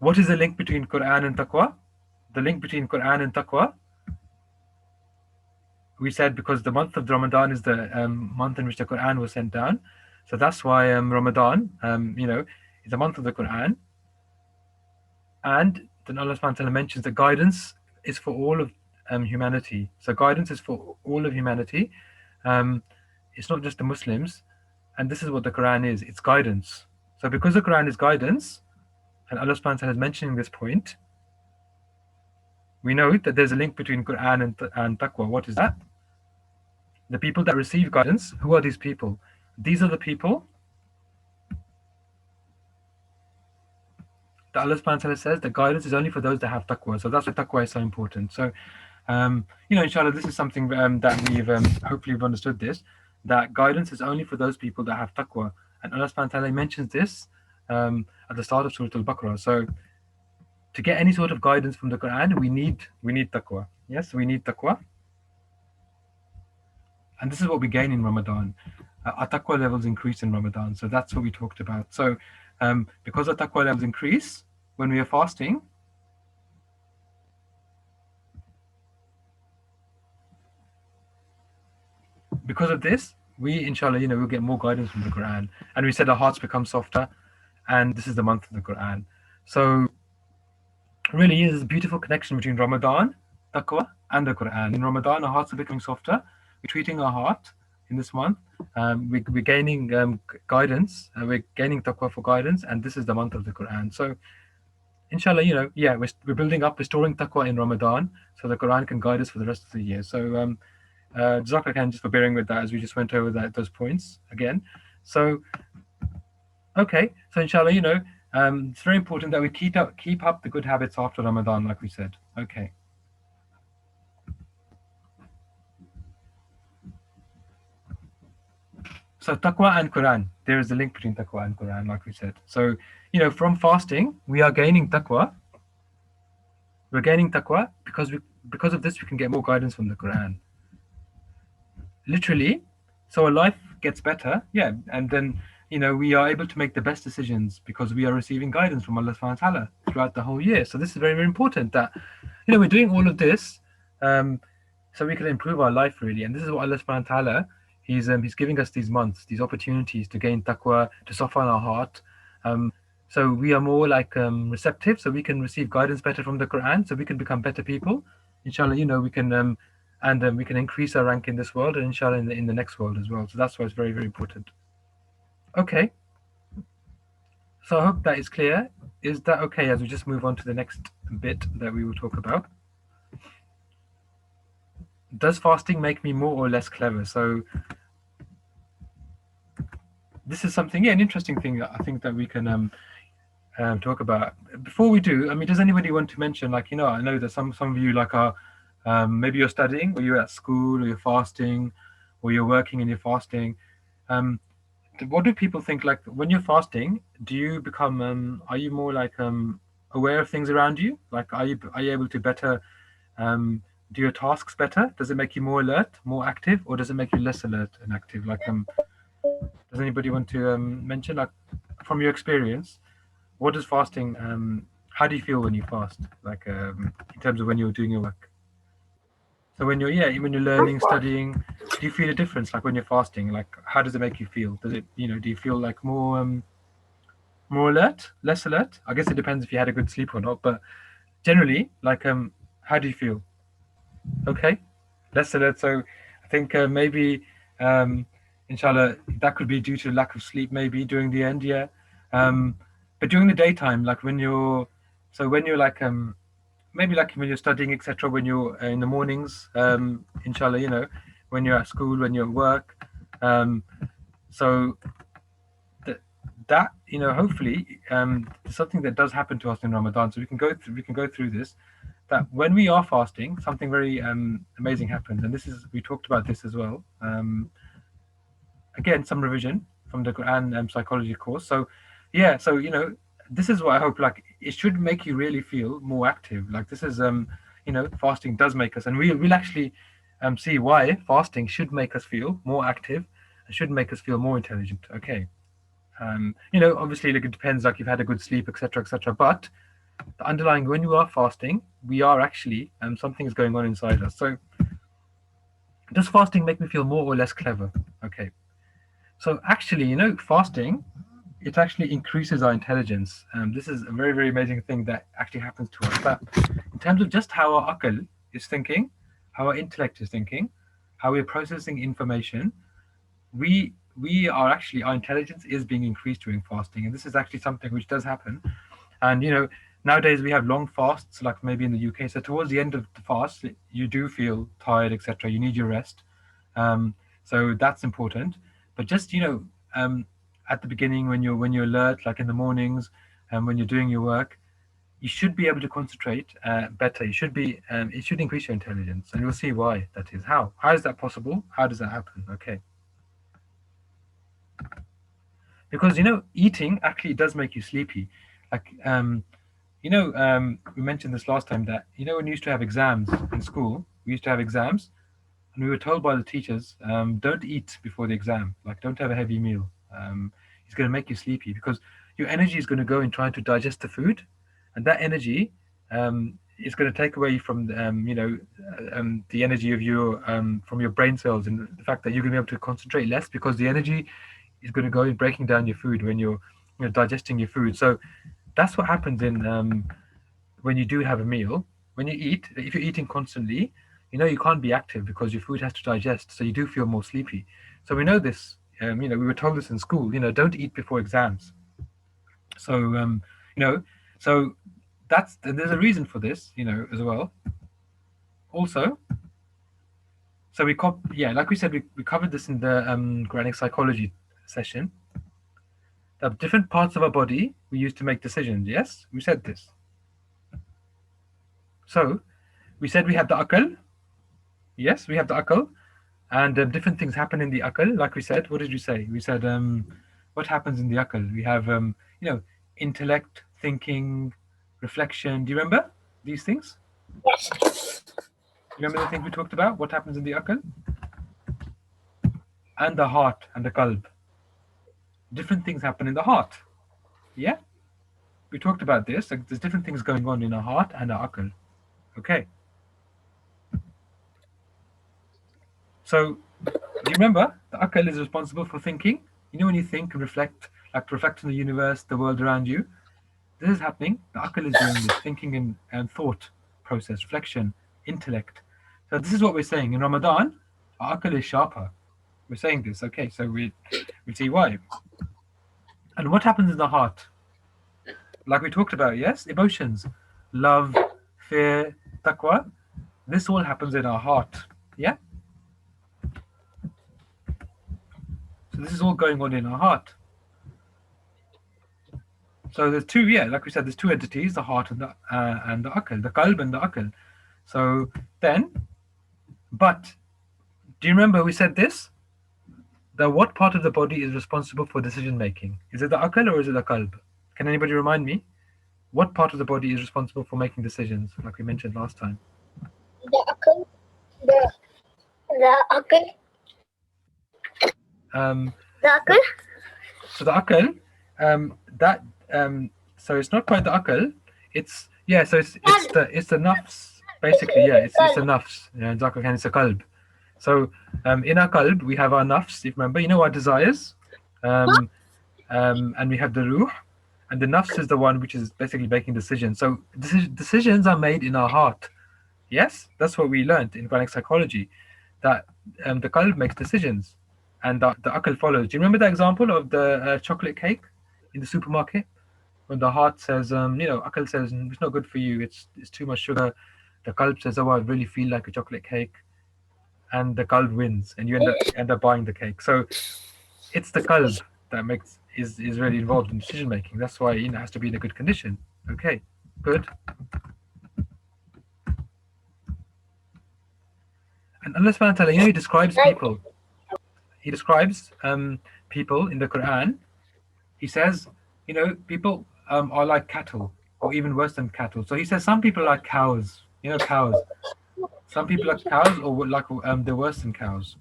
What is the link between Qur'an and Taqwa? The link between Qur'an and Taqwa, we said because the month of Ramadan is the month in which the Qur'an was sent down. So that's why Ramadan, is the month of the Qur'an. And then Allah subhanahu wa ta'ala mentions that guidance is for all of humanity. So guidance is for all of humanity. It's not just the Muslims. And this is what the Quran is. It's guidance. So because the Quran is guidance, and Allah subhanahu wa ta'ala is mentioning this point, we know that there's a link between Quran and Taqwa. What is that? The people that receive guidance, who are these people? These are the people that Allah subhanahu wa ta'ala says that guidance is only for those that have taqwa. So that's why taqwa is so important. So, inshallah, this is something that we've hopefully we've understood this, that guidance is only for those people that have taqwa. And Allah subhanahu wa ta'ala mentions this at the start of Surah Al-Baqarah. So to get any sort of guidance from the Quran, we need taqwa. Yes, we need taqwa. And this is what we gain in Ramadan. Our taqwa levels increase in Ramadan. So that's what we talked about. So because our taqwa levels increase when we are fasting, because of this, we, inshallah, we'll get more guidance from the Quran. And we said our hearts become softer, and this is the month of the Quran. So really is a beautiful connection between Ramadan, taqwa, and the Quran. In Ramadan, our hearts are becoming softer. We're treating our heart in this month. We're gaining guidance. We're gaining taqwa for guidance, and this is the month of the Quran. So, inshallah, we're building up, restoring taqwa in Ramadan, so the Quran can guide us for the rest of the year. So, Jazakallah khair just for bearing with that as we just went over those points again. So, okay, so inshallah, it's very important that we keep up the good habits after Ramadan, like we said. Okay. So taqwa and Quran, there is a link between taqwa and Quran, like we said. So, from fasting, we are gaining taqwa. We're gaining taqwa because of this, we can get more guidance from the Quran. Literally, so our life gets better, and then, we are able to make the best decisions because we are receiving guidance from Allah subhanahu wa ta'ala throughout the whole year. So this is very, very important that, we're doing all of this so we can improve our life, really. And this is what Allah subhanahu wa ta'ala, He's giving us these months, these opportunities to gain taqwa, to soften our heart. So we are more like receptive, so we can receive guidance better from the Quran, so we can become better people. Inshallah, we can we can increase our rank in this world, and inshallah in the next world as well. So that's why it's very, very important. Okay. So I hope that is clear. Is that okay as we just move on to the next bit that we will talk about? Does fasting make me more or less clever? So this is something, an interesting thing that I think that we can talk about. Before we do, does anybody want to mention, I know that some of you are maybe you're studying, or you're at school, or you're fasting, or you're working and you're fasting. What do people think, like when you're fasting, do you become are you more like aware of things around you? Like are you able to better do your tasks better? Does it make you more alert, more active, or does it make you less alert and active? Like does anybody want to mention, like from your experience, what does fasting how do you feel when you fast, like in terms of when you're doing your work? So when you're learning, studying, do you feel a difference, like when you're fasting? Like how does it make you feel? Does it do you feel like more alert, less alert? I guess it depends if you had a good sleep or not, but generally, like how do you feel? Okay, less alert. So I think maybe inshallah that could be due to lack of sleep, maybe during the end, but during the daytime, like when you're like maybe like when you're studying, etc., when you're in the mornings, inshallah, when you're at school, when you're at work, so that hopefully something that does happen to us in Ramadan, so we can go through this, that when we are fasting, something very amazing happens. And we talked about this as well. Again, some revision from the Quran psychology course. So this is what I hope, like it should make you really feel more active. Like this is fasting does make us, and we'll actually see why fasting should make us feel more active and should make us feel more intelligent. Okay. Obviously, like it depends, like you've had a good sleep, etc., etc. But The underlying, when you are fasting, we are actually something is going on inside us. So does fasting make me feel more or less clever? Okay. So actually, fasting, it actually increases our intelligence. This is a very, very amazing thing that actually happens to us. That in terms of just how our akal is thinking, how our intellect is thinking, how we're processing information, we are actually, our intelligence is being increased during fasting, and this is actually something which does happen. And nowadays we have long fasts, like maybe in the UK. So towards the end of the fast, you do feel tired, etc. You need your rest. Um, so that's important. But just at the beginning, when you're alert, like in the mornings, and when you're doing your work, you should be able to concentrate better. You should be. It should increase your intelligence, and we'll see why that is. How is that possible? How does that happen? Okay, because eating actually does make you sleepy. Like we mentioned this last time that when we used to have exams in school, we used to have exams, and we were told by the teachers, don't eat before the exam. Like, don't have a heavy meal. It's going to make you sleepy because your energy is going to go in trying to digest the food, and that energy is going to take away from the energy of your from your brain cells, and the fact that you're going to be able to concentrate less because the energy is going to go in breaking down your food when you're digesting your food. So that's what happens in when you do have a meal. When you eat, if you're eating constantly, you can't be active because your food has to digest, so you do feel more sleepy. So we know this. We were told this in school. Don't eat before exams. So you know, so there's a reason for this. As well. Also, so like we said, we covered this in the Quranic psychology session. The different parts of our body we use to make decisions. Yes, we said this. So we said we have the akal. Yes, we have the akal, and different things happen in the akal. Like we said, what did you say? We said what happens in the akal? We have you know intellect, thinking, reflection. Do you remember these things? Yes. You remember the things we talked about? What happens in the akal? And the heart and the qalb. Different things happen in the heart. Yeah, we talked about this. Like, there's different things going on in our heart and our akal. Okay, so do you remember the akal is responsible for thinking? When you think and reflect, like reflect on the universe, the world around you, this is happening. The akal is doing this thinking and thought process, reflection, intellect. So this is what we're saying in Ramadan. Our akal is sharper. We're saying this. Okay, so we see why. And what happens in the heart? Like we talked about, yes, emotions, love, fear, taqwa. This all happens in our heart. Yeah. So this is all going on in our heart. So there's two, yeah, like we said, there's two entities: the heart and the akal, the qalb and the akal. So then, but do you remember we said this? That what part of the body is responsible for decision making? Is it the akal or is it the qalb? Can anybody remind me? What part of the body is responsible for making decisions, like we mentioned last time? The akal. The akal. Um, The akal. so the akal, that so it's not quite the akal. It's yeah. So it's the nafs basically. Yeah, it's the nafs. Yeah, it's a qalb. So in our qalb we have our nafs. If you remember, our desires, um, and we have the ruh, and the nafs is the one which is basically making decisions. So decisions are made in our heart. Yes, that's what we learned in Quranic psychology, that the qalb makes decisions, and the akal follows. Do you remember the example of the chocolate cake in the supermarket? When the heart says, akal says, it's not good for you, it's too much sugar. The qalb says, oh, I really feel like a chocolate cake, and the qalb wins, and you end up buying the cake. So it's the qalb that is really involved in decision making. That's why it has to be in a good condition. Okay, good. And Allah subhanahu wa ta'ala, he describes people. He describes people in the Quran. He says, people are like cattle, or even worse than cattle. So he says some people are like cows. Cows. Some people are cows, or like they're worse than cows.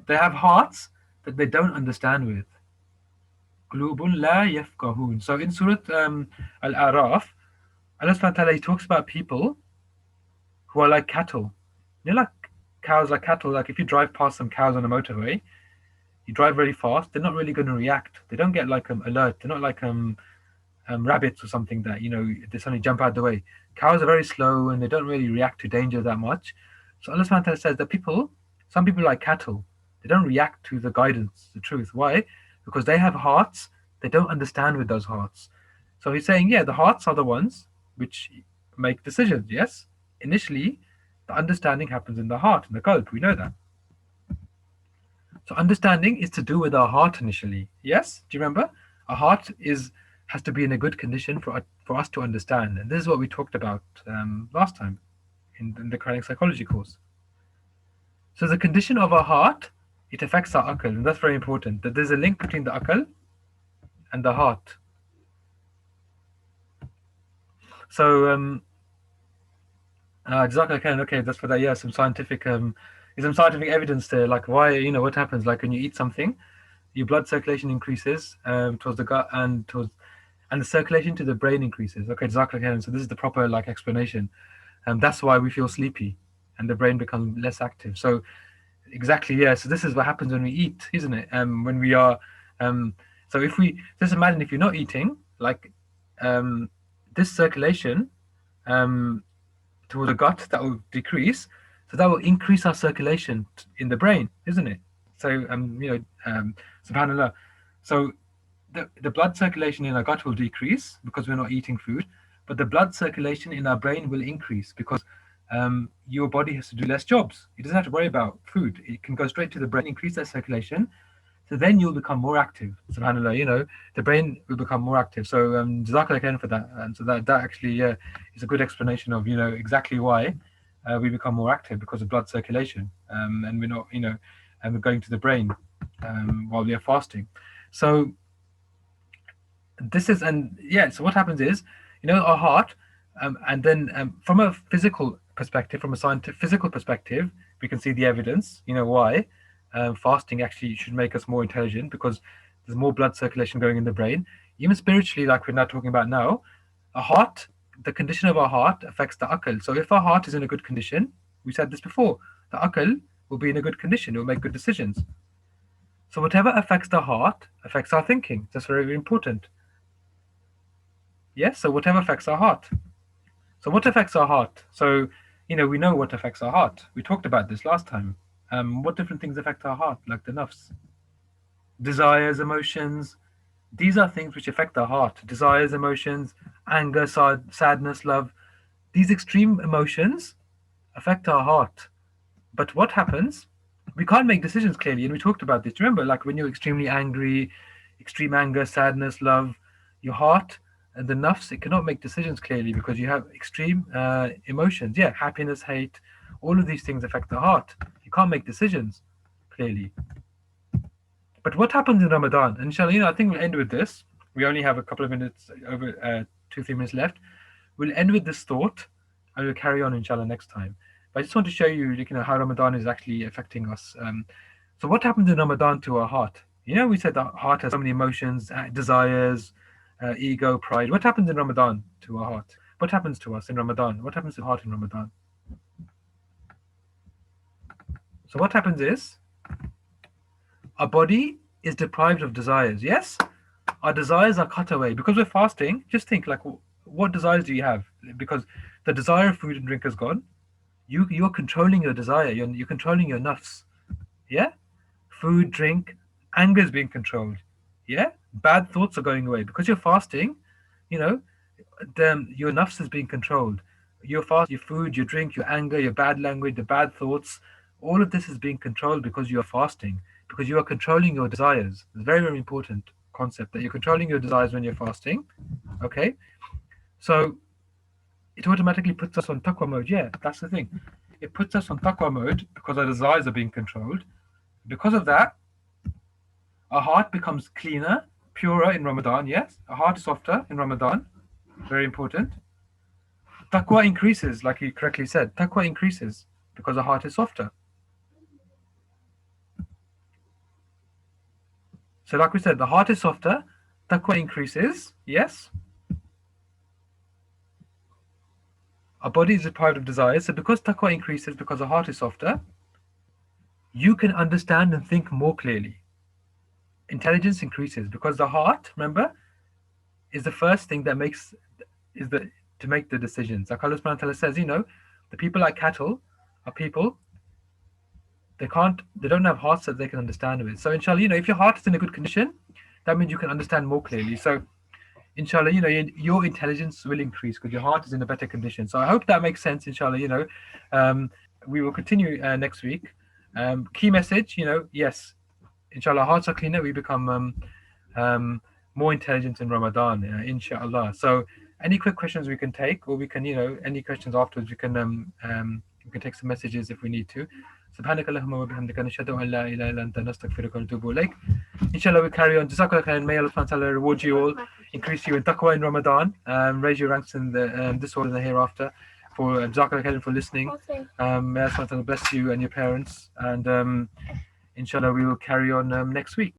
They have hearts that they don't understand with. قلوب لا يفقهون. So in Surah Al-A'raf, Allah subhanahu wa ta'ala, he talks about people who are like cattle. You know, like cows are cattle. Like if you drive past some cows on a motorway, you drive very fast, they're not really going to react. They don't get like alert. They're not like rabbits or something that they suddenly jump out the way. Cows are very slow and they don't really react to danger that much. So Allah subhanahu wa ta'ala says that some people like cattle. They don't react to the guidance, the truth. Why? Because they have hearts. They don't understand with those hearts. So he's saying, yeah, the hearts are the ones which make decisions. Yes, initially, the understanding happens in the heart, in the qalb. We know that. So understanding is to do with our heart initially. Yes, do you remember? Our heart has to be in a good condition for us to understand, and this is what we talked about last time in the Quranic psychology course. So the condition of our heart, it affects our akal, and that's very important. That there's a link between the akal and the heart. So Jazakallah khairan. Okay, that's for that. Yeah, some scientific evidence there, like why what happens, like when you eat something, your blood circulation increases towards the gut and the circulation to the brain increases. Okay, Jazakallah khairan. So this is the proper like explanation, and that's why we feel sleepy and the brain becomes less active. So exactly, yeah. So this is what happens when we eat, isn't it? When we are, so if we just imagine if you're not eating, like this circulation toward the gut, that will decrease, so that will increase our circulation in the brain, isn't it? So subhanallah. So the blood circulation in our gut will decrease because we're not eating food, but the blood circulation in our brain will increase because your body has to do less jobs. It doesn't have to worry about food. It can go straight to the brain, increase that circulation. So then you'll become more active. SubhanAllah, the brain will become more active. So Jazakallah khairan for that. And so that actually is a good explanation of exactly why we become more active, because of blood circulation, and we're not and we're going to the brain while we are fasting. So so what happens is our heart, and then from a physical perspective, from a scientific physical perspective, we can see the evidence why fasting actually should make us more intelligent, because there's more blood circulation going in the brain. Even spiritually, like we're now talking about now, the condition of our heart affects the akal. So if our heart is in a good condition, we said this before, the akal will be in a good condition, it will make good decisions. So whatever affects the heart affects our thinking. That's very, very important. Yes, so whatever affects our heart. So what affects our heart? So, we know what affects our heart. We talked about this last time. What different things affect our heart, like the nafs? Desires, emotions. These are things which affect our heart. Desires, emotions, anger, sadness, love. These extreme emotions affect our heart. But what happens? We can't make decisions clearly, and we talked about this. Remember, like when you're extremely angry, extreme anger, sadness, love, your heart and the nafs, it cannot make decisions clearly because you have extreme emotions. Yeah, happiness, hate, all of these things affect the heart. You can't make decisions clearly. But what happens in Ramadan? Inshallah, I think we'll end with this. We only have a couple of minutes, over 2-3 minutes left. We'll end with this thought, and we'll carry on inshallah next time. But I just want to show you, how Ramadan is actually affecting us. So what happens in Ramadan to our heart? We said the heart has so many emotions, desires, ego, pride. What happens in Ramadan to our heart? What happens to us in Ramadan? What happens to the heart in Ramadan? So what happens is, our body is deprived of desires. Yes, our desires are cut away because we're fasting. Just think, like, what desires do you have? Because the desire of food and drink is gone. You're controlling your desire. You're controlling your nafs. Yeah, food, drink, anger is being controlled. Yeah, bad thoughts are going away because you're fasting. Your nafs is being controlled. Your food, your drink, your anger, your bad language, the bad thoughts, all of this is being controlled because you are fasting, because you are controlling your desires. It's a very, very important concept that you're controlling your desires when you're fasting. Okay, so it automatically puts us on taqwa mode. Yeah, that's the thing. It puts us on taqwa mode because our desires are being controlled. Because of that, our heart becomes cleaner, purer in Ramadan. Yes, our heart is softer in Ramadan. Very important. Taqwa increases, like you correctly said. Taqwa increases because our heart is softer. So like we said, the heart is softer, taqwa increases, yes. Our body is deprived of desires. So because taqwa increases, because the heart is softer, you can understand and think more clearly. Intelligence increases because the heart, remember, is the first thing that makes is the to make the decisions. Like Allah subhanahu wa ta'ala says, the people like cattle are people, they don't have hearts that they can understand with. So inshallah, if your heart is in a good condition, that means you can understand more clearly. So inshallah, your intelligence will increase because your heart is in a better condition. So I hope that makes sense, inshallah. We will continue next week. Key message, yes, inshallah, hearts are cleaner, we become more intelligent in Ramadan, inshallah. So any quick questions we can take, or we can, any questions afterwards, we can take some messages if we need to. سبحانك اللهم وبحمدك نشهد أن لا إله إلا أنت نستغفرك ونتوب إليك. Inshallah, we carry on. Jazakallah khair, and may Allah subhanahu wa ta'ala reward you all, increase you in taqwa in Ramadan, raise your ranks in this world and the hereafter. For Jazakallah khair for listening. May Allah subhanahu wa ta'ala bless you and your parents, and inshallah we will carry on next week.